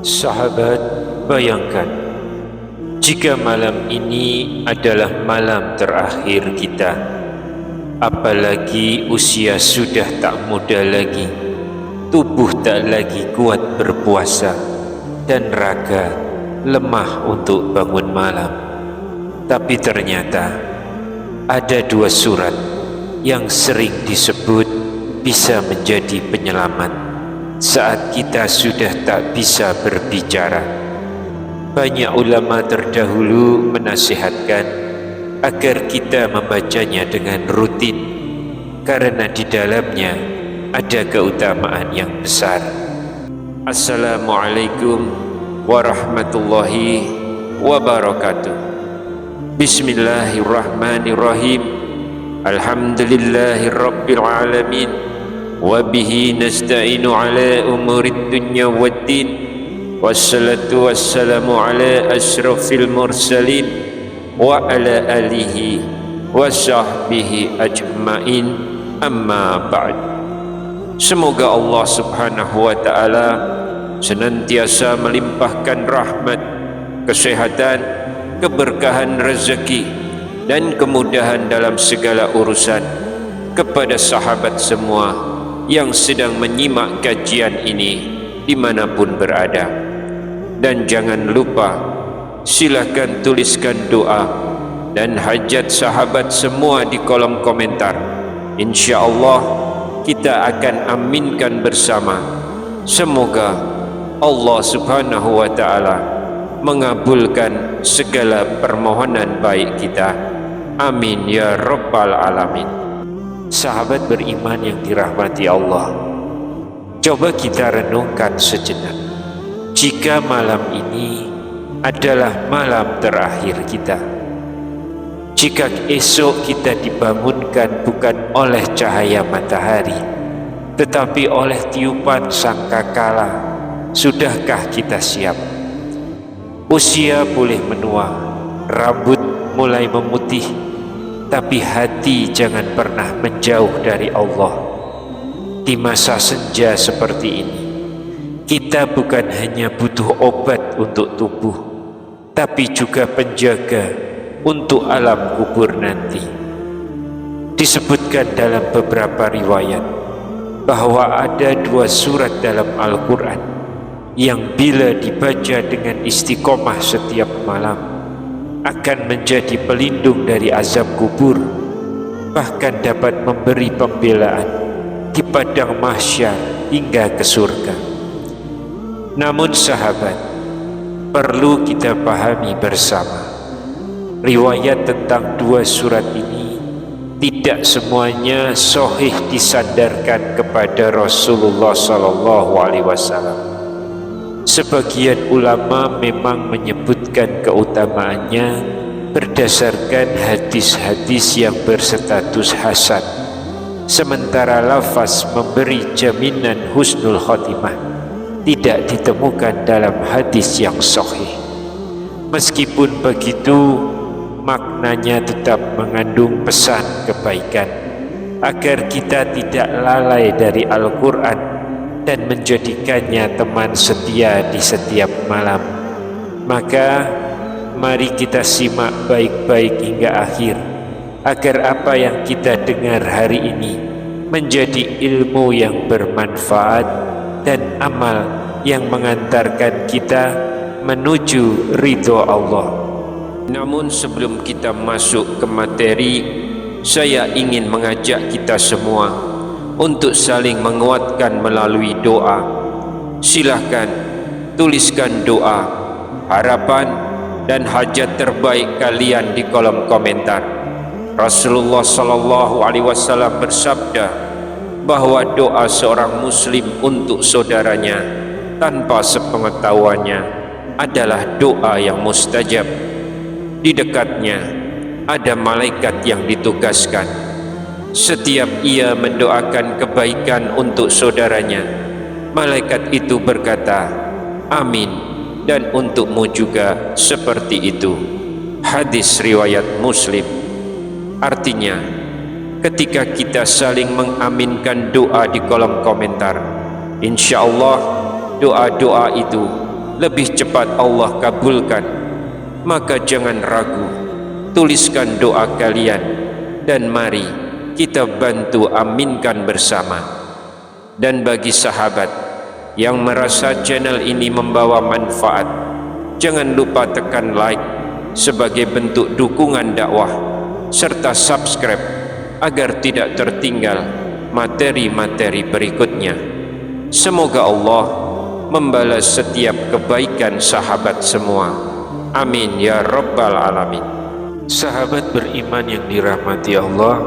Sahabat, bayangkan jika malam ini adalah malam terakhir kita, apalagi usia sudah tak muda lagi, tubuh tak lagi kuat berpuasa, dan raga lemah untuk bangun malam. Tapi ternyata ada dua surat yang sering disebut bisa menjadi penyelamat saat kita sudah tak bisa berbicara. Banyak ulama terdahulu menasihatkan agar kita membacanya dengan rutin, karena di dalamnya ada keutamaan yang besar. Assalamualaikum warahmatullahi wabarakatuh. Bismillahirrahmanirrahim. Alhamdulillahirabbil alamin. Wabihi nasta'inu ala umurid dunya waddin. Wassalatu wassalamu ala ashrafil mursalin wa ala alihi wa sahbihi ajma'in, amma ba'd. Semoga Allah subhanahu wa ta'ala senantiasa melimpahkan rahmat, kesehatan, keberkahan rezeki, dan kemudahan dalam segala urusan kepada sahabat semua yang sedang menyimak kajian ini dimanapun berada. Dan jangan lupa, silakan tuliskan doa dan hajat sahabat semua di kolom komentar. Insya Allah kita akan aminkan bersama. Semoga Allah subhanahu wa ta'ala mengabulkan segala permohonan baik kita. Amin ya rabbal alamin. Sahabat beriman yang dirahmati Allah, coba kita renungkan sejenak. Jika malam ini adalah malam terakhir kita, jika esok kita dibangunkan bukan oleh cahaya matahari, tetapi oleh tiupan sangkakala, sudahkah kita siap? Usia boleh menua, rambut mulai memutih, tapi hati jangan pernah menjauh dari Allah. Di masa senja seperti ini, kita bukan hanya butuh obat untuk tubuh, tapi juga penjaga untuk alam kubur nanti. Disebutkan dalam beberapa riwayat bahwa ada dua surat dalam Al-Quran yang bila dibaca dengan istiqomah setiap malam akan menjadi pelindung dari azab kubur, bahkan dapat memberi pembelaan di padang mahsyar hingga ke surga. Namun sahabat, perlu kita pahami bersama, riwayat tentang dua surat ini tidak semuanya sahih disandarkan kepada Rasulullah SAW. Sebagian ulama memang menyebutkan keutamaannya berdasarkan hadis-hadis yang berstatus hasan, sementara lafaz memberi jaminan husnul khotimah tidak ditemukan dalam hadis yang sahih. Meskipun begitu, maknanya tetap mengandung pesan kebaikan agar kita tidak lalai dari Al-Quran dan menjadikannya teman setia di setiap malam. Maka mari kita simak baik-baik hingga akhir, agar apa yang kita dengar hari ini menjadi ilmu yang bermanfaat dan amal yang mengantarkan kita menuju ridho Allah. Namun sebelum kita masuk ke materi, saya ingin mengajak kita semua untuk saling menguatkan melalui doa. Silahkan tuliskan doa, harapan, dan hajat terbaik kalian di kolom komentar. Rasulullah SAW bersabda bahwa doa seorang muslim untuk saudaranya tanpa sepengetahuannya adalah doa yang mustajab. Di dekatnya ada malaikat yang ditugaskan. Setiap ia mendoakan kebaikan untuk saudaranya, malaikat itu berkata, "Amin, dan untukmu juga seperti itu." Hadis riwayat Muslim. Artinya, ketika kita saling mengaminkan doa di kolom komentar. Insya Allah doa-doa itu lebih cepat Allah kabulkan. Maka jangan ragu, tuliskan doa kalian dan mari kita bantu aminkan bersama. Dan bagi sahabat yang merasa channel ini membawa manfaat, jangan lupa tekan like sebagai bentuk dukungan dakwah, serta subscribe agar tidak tertinggal materi-materi berikutnya. Semoga Allah membalas setiap kebaikan sahabat semua. Amin ya rabbal alamin. Sahabat beriman yang dirahmati Allah,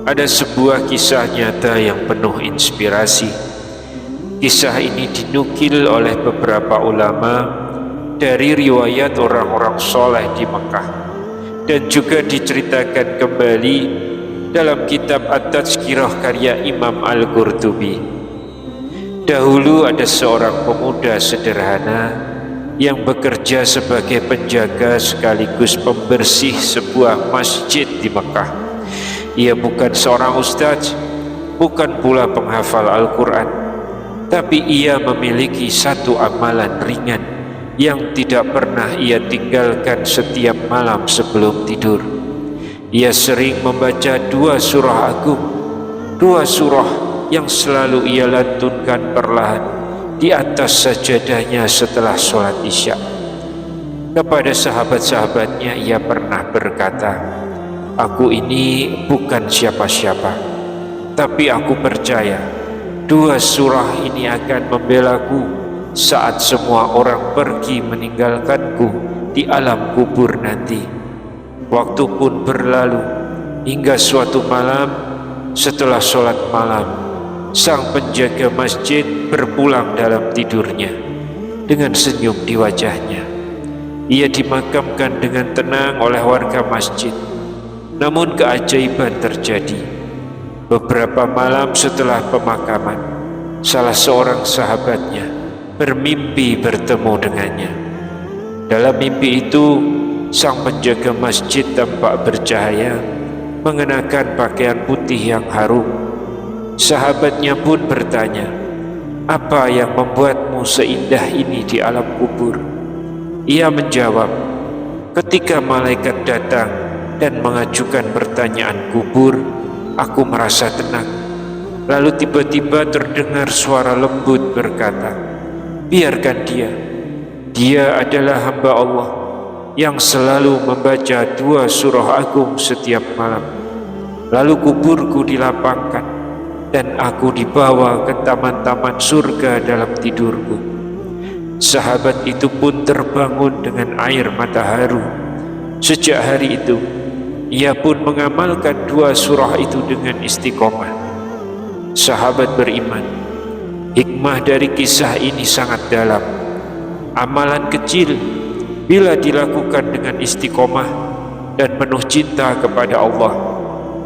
ada sebuah kisah nyata yang penuh inspirasi. Kisah ini dinukil oleh beberapa ulama dari riwayat orang-orang soleh di Mekah, dan juga diceritakan kembali dalam kitab At-Tazkirah karya Imam Al-Qurtubi. Dahulu ada seorang pemuda sederhana yang bekerja sebagai penjaga sekaligus pembersih sebuah masjid di Mekah. Ia bukan seorang ustaz, bukan pula penghafal Al-Quran, tapi ia memiliki satu amalan ringan yang tidak pernah ia tinggalkan setiap malam sebelum tidur. Ia sering membaca 2 surah agung, 2 surah yang selalu ia lantunkan perlahan di atas sajadahnya setelah sholat isya. Kepada sahabat-sahabatnya ia pernah berkata, "Aku ini bukan siapa-siapa, tapi aku percaya 2 surah ini akan membelaku saat semua orang pergi meninggalkanku di alam kubur nanti." Waktu pun berlalu hingga suatu malam setelah sholat malam, sang penjaga masjid berpulang dalam tidurnya dengan senyum di wajahnya. Ia dimakamkan dengan tenang oleh warga masjid. Namun keajaiban terjadi. Beberapa malam setelah pemakaman, salah seorang sahabatnya bermimpi bertemu dengannya. Dalam mimpi itu, sang penjaga masjid tampak bercahaya, mengenakan pakaian putih yang harum. Sahabatnya pun bertanya, "Apa yang membuatmu seindah ini di alam kubur?" Ia menjawab, "Ketika malaikat datang dan mengajukan pertanyaan kubur, aku merasa tenang. Lalu tiba-tiba terdengar suara lembut berkata, 'Biarkan dia adalah hamba Allah yang selalu membaca 2 surah agung setiap malam.' Lalu kuburku dilapangkan dan aku dibawa ke taman-taman surga dalam tidurku." Sahabat itu pun terbangun dengan air mata haru. Sejak hari itu, ia pun mengamalkan 2 surah itu dengan istiqomah. Sahabat beriman, hikmah dari kisah ini sangat dalam. Amalan kecil bila dilakukan dengan istiqomah dan penuh cinta kepada Allah,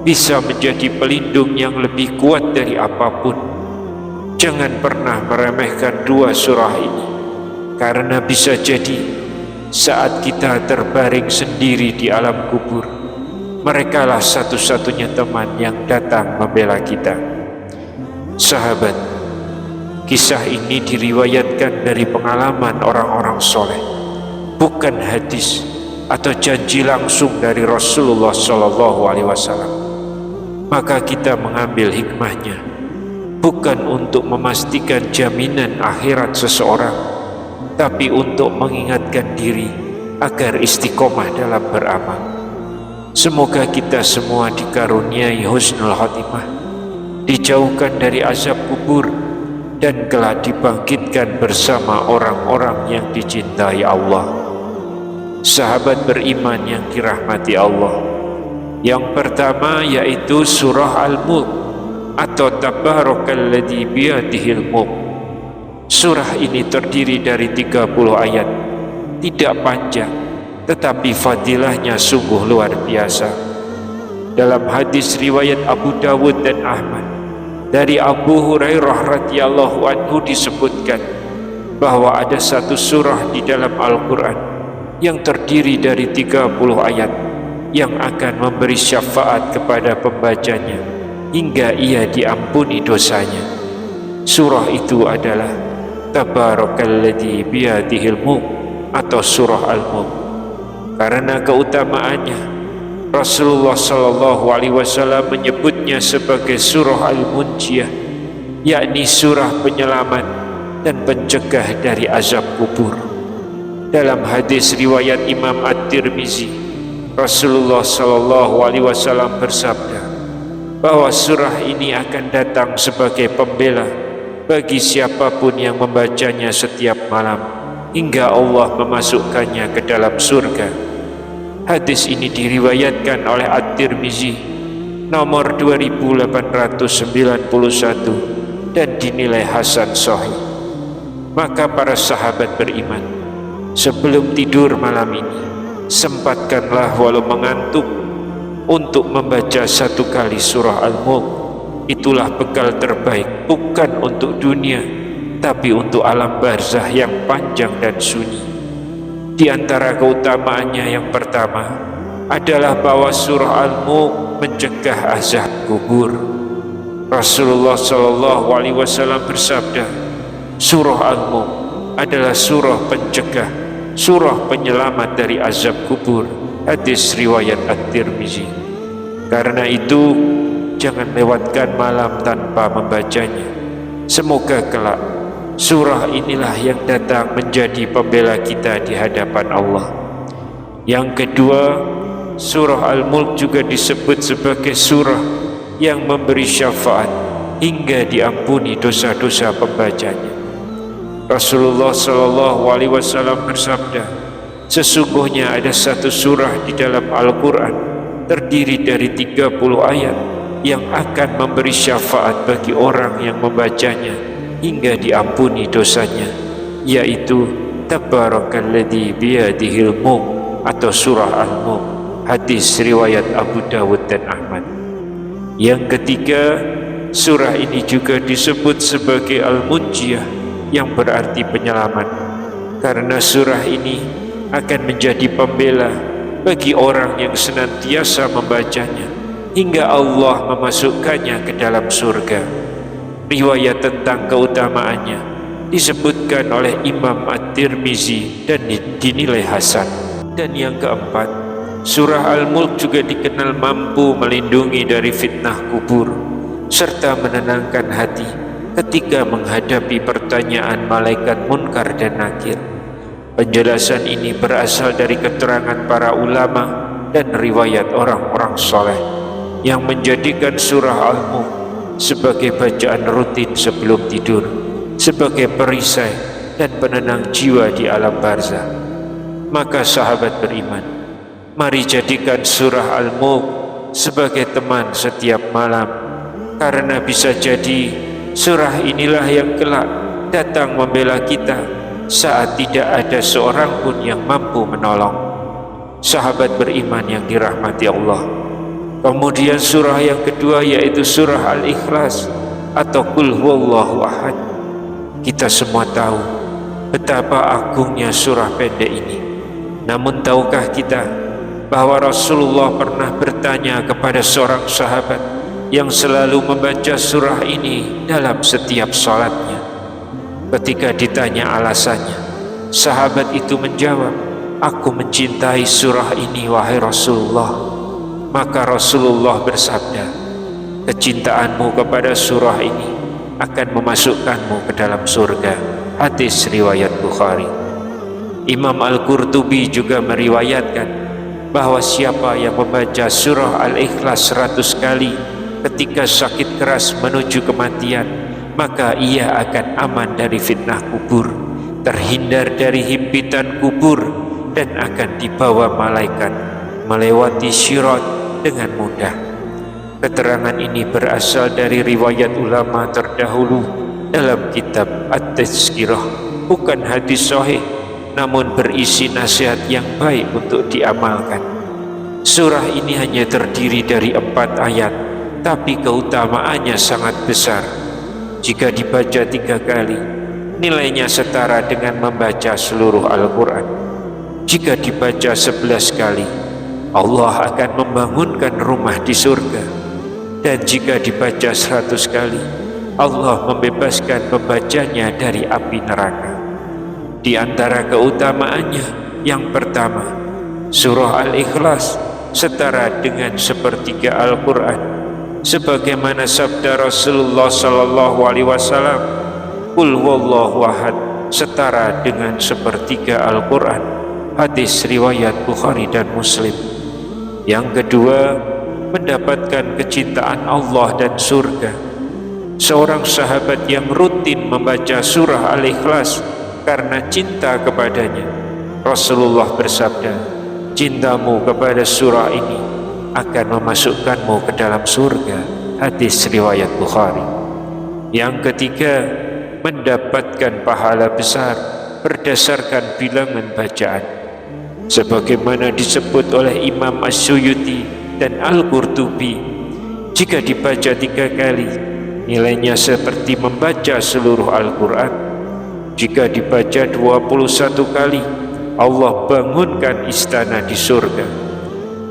bisa menjadi pelindung yang lebih kuat dari apapun. Jangan pernah meremehkan 2 surah ini, karena bisa jadi saat kita terbaring sendiri di alam kubur, merekalah satu-satunya teman yang datang membela kita. Sahabat, kisah ini diriwayatkan dari pengalaman orang-orang soleh, bukan hadis atau janji langsung dari Rasulullah SAW. Maka kita mengambil hikmahnya, bukan untuk memastikan jaminan akhirat seseorang, tapi untuk mengingatkan diri agar istiqomah dalam beramal. Semoga kita semua dikaruniai husnul khatimah, dijauhkan dari azab kubur, dan kelak dibangkitkan bersama orang-orang yang dicintai Allah. Sahabat beriman yang dirahmati Allah, yang pertama yaitu surah Al-Mulk atau Tabarakalladzi biyadihil mulk. Surah ini terdiri dari 30 ayat, tidak panjang, tetapi fadilahnya sungguh luar biasa. Dalam hadis riwayat Abu Dawud dan Ahmad, dari Abu Hurairah radhiyallahu anhu disebutkan bahwa ada satu surah di dalam Al-Quran yang terdiri dari 30 ayat, yang akan memberi syafaat kepada pembacanya hingga ia diampuni dosanya. Surah itu adalah Tabarakalladzi biyadihil mulk atau surah Al-Mulk. Karena keutamaannya, Rasulullah SAW menyebutnya sebagai surah Al-Munjiyah, yakni surah penyelamat dan pencegah dari azab kubur. Dalam hadis riwayat Imam At-Tirmizi, Rasulullah SAW bersabda bahwa surah ini akan datang sebagai pembela bagi siapapun yang membacanya setiap malam hingga Allah memasukkannya ke dalam surga. Hadis ini diriwayatkan oleh At-Tirmizi nomor 2891 dan dinilai hasan sahih. Maka para sahabat beriman, sebelum tidur malam ini, sempatkanlah walau mengantuk untuk membaca satu kali surah Al-Mulk. Itulah bekal terbaik, bukan untuk dunia, tapi untuk alam barzah yang panjang dan sunyi. Di antara keutamaannya yang pertama adalah bahwa surah Al-Mulk mencegah azab kubur. Rasulullah SAW bersabda, surah Al-Mulk adalah surah pencegah, surah penyelamat dari azab kubur. Hadis riwayat At-Tirmizi. Karena itu, jangan lewatkan malam tanpa membacanya. Semoga kelak surah inilah yang datang menjadi pembela kita di hadapan Allah. Yang kedua, surah Al-Mulk juga disebut sebagai surah yang memberi syafaat hingga diampuni dosa-dosa pembacanya. Rasulullah SAW bersabda, sesungguhnya ada satu surah di dalam Al-Quran terdiri dari 30 ayat yang akan memberi syafaat bagi orang yang membacanya hingga diampuni dosanya, yaitu Tabarakalladzi biyadihil mulk atau surah Al-Mulk. Hadis riwayat Abu Dawud dan Ahmad. Yang ketiga, surah ini juga disebut sebagai Al-Munjiyah yang berarti penyelamat, karena surah ini akan menjadi pembela bagi orang yang senantiasa membacanya hingga Allah memasukkannya ke dalam surga. Riwayat tentang keutamaannya disebutkan oleh Imam At-Tirmizi dan dinilai hasan. Dan yang keempat, surah Al-Mulk juga dikenal mampu melindungi dari fitnah kubur serta menenangkan hati ketika menghadapi pertanyaan malaikat Munkar dan Nakir. Penjelasan ini berasal dari keterangan para ulama dan riwayat orang-orang soleh yang menjadikan surah Al-Mulk sebagai bacaan rutin sebelum tidur, sebagai perisai dan penenang jiwa di alam barzah. Maka sahabat beriman, mari jadikan surah Al-Mulk sebagai teman setiap malam, karena bisa jadi surah inilah yang kelak datang membela kita saat tidak ada seorang pun yang mampu menolong. Sahabat beriman yang dirahmati Allah, kemudian surah yang kedua yaitu surah Al-Ikhlas atau Qul Huwallahu Ahad. Kita semua tahu betapa agungnya surah pendek ini. Namun tahukah kita bahwa Rasulullah pernah bertanya kepada seorang sahabat yang selalu membaca surah ini dalam setiap salatnya. Ketika ditanya alasannya, sahabat itu menjawab, "Aku mencintai surah ini wahai Rasulullah." Maka Rasulullah bersabda, "Kecintaanmu kepada surah ini akan memasukkanmu ke dalam surga." Hadis riwayat Bukhari. Imam Al-Qurtubi juga meriwayatkan bahwa siapa yang membaca surah Al-Ikhlas 100 kali ketika sakit keras menuju kematian, maka ia akan aman dari fitnah kubur, terhindar dari himpitan kubur, dan akan dibawa malaikat melewati syirat dengan mudah. Keterangan ini berasal dari riwayat ulama terdahulu dalam kitab At-Tazkirah, bukan hadis sahih, namun berisi nasihat yang baik untuk diamalkan. Surah ini hanya terdiri dari 4 ayat, tapi keutamaannya sangat besar. Jika dibaca 3 kali, nilainya setara dengan membaca seluruh Al-Quran. Jika dibaca 11 kali, Allah akan membangunkan rumah di surga, dan jika dibaca 100 kali, Allah membebaskan pembacanya dari api neraka. Di antara keutamaannya, yang pertama, surah Al-Ikhlas setara dengan sepertiga Al-Quran, sebagaimana sabda Rasulullah SAW, Qul huwallahu ahad setara dengan sepertiga Al-Quran. Hadis riwayat Bukhari dan Muslim. Yang kedua, mendapatkan kecintaan Allah dan surga. Seorang sahabat yang rutin membaca surah Al-Ikhlas karena cinta kepadanya, Rasulullah bersabda, cintamu kepada surah ini akan memasukkanmu ke dalam surga. Hadis riwayat Bukhari. Yang ketiga, mendapatkan pahala besar berdasarkan bilangan bacaan, sebagaimana disebut oleh Imam As-Suyuti dan Al-Qurtubi. Jika dibaca 3 kali, nilainya seperti membaca seluruh Al-Quran. Jika dibaca 21 kali, Allah bangunkan istana di surga.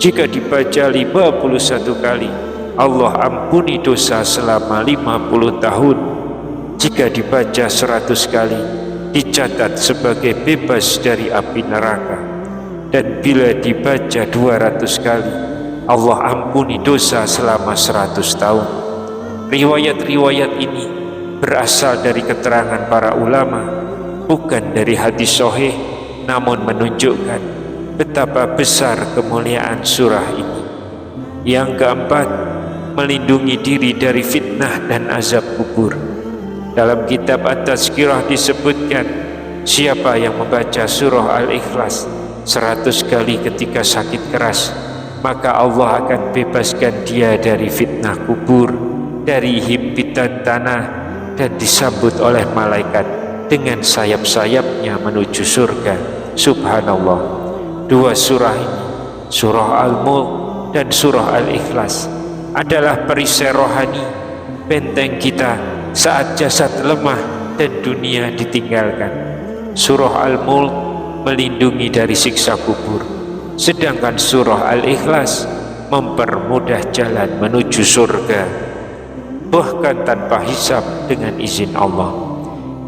Jika dibaca 51 kali, Allah ampuni dosa selama 50 tahun. Jika dibaca 100 kali, dicatat sebagai bebas dari api neraka. Dan bila dibaca 200 kali, Allah ampuni dosa selama 100 tahun. Riwayat-riwayat ini berasal dari keterangan para ulama, bukan dari hadis sahih, namun menunjukkan betapa besar kemuliaan surah ini. Yang keempat, melindungi diri dari fitnah dan azab kubur. Dalam kitab At-Tazkirah disebutkan, siapa yang membaca surah Al-Ikhlas 100 kali ketika sakit keras, maka Allah akan bebaskan dia dari fitnah kubur, dari himpitan tanah, dan disambut oleh malaikat dengan sayap-sayapnya menuju surga. Subhanallah. 2 surah ini, surah Al-Mulk dan surah Al-Ikhlas, adalah perisai rohani, benteng kita saat jasad lemah dan dunia ditinggalkan. Surah Al-Mulk melindungi dari siksa kubur, sedangkan surah Al-Ikhlas mempermudah jalan menuju surga, bahkan tanpa hisab dengan izin Allah.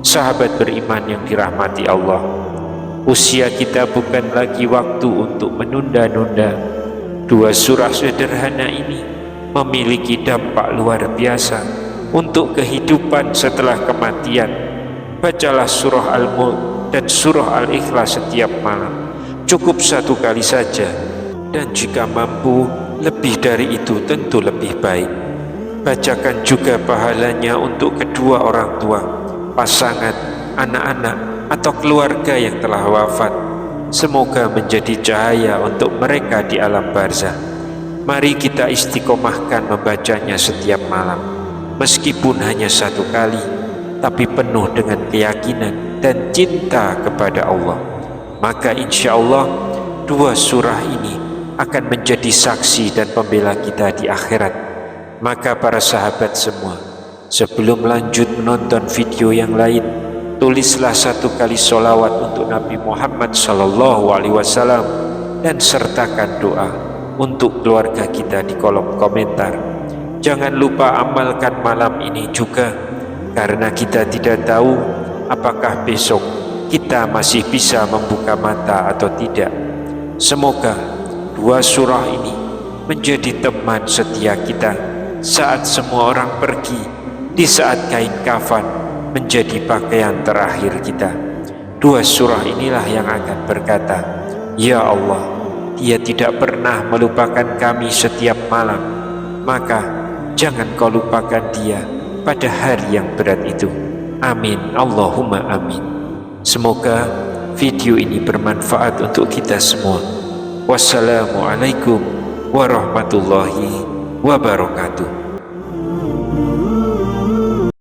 Sahabat beriman yang dirahmati Allah, usia kita bukan lagi waktu untuk menunda-nunda. 2 surah sederhana ini memiliki dampak luar biasa untuk kehidupan setelah kematian. Bacalah surah Al-Mulk dan surah Al-Ikhlas setiap malam, cukup 1 kali saja, dan jika mampu lebih dari itu tentu lebih baik. Bacakan juga pahalanya untuk kedua orang tua, pasangan, anak-anak, atau keluarga yang telah wafat. Semoga menjadi cahaya untuk mereka di alam barzah. Mari kita istiqomahkan membacanya setiap malam, meskipun hanya 1 kali, tapi penuh dengan keyakinan dan cinta kepada Allah. Maka insya Allah 2 surah ini akan menjadi saksi dan pembela kita di akhirat. Maka para sahabat semua, sebelum lanjut menonton video yang lain, tulislah 1 kali sholawat untuk Nabi Muhammad SAW dan sertakan doa untuk keluarga kita di kolom komentar. Jangan lupa amalkan malam ini juga, karena kita tidak tahu apakah besok kita masih bisa membuka mata atau tidak. Semoga 2 surah ini menjadi teman setia kita saat semua orang pergi, di saat kain kafan menjadi pakaian terakhir kita. 2 surah inilah yang akan berkata, ya Allah, Dia tidak pernah melupakan kami setiap malam, maka jangan kau lupakan Dia pada hari yang berat itu. Amin, Allahumma amin. Semoga video ini bermanfaat untuk kita semua. Wassalamualaikum warahmatullahi wabarakatuh.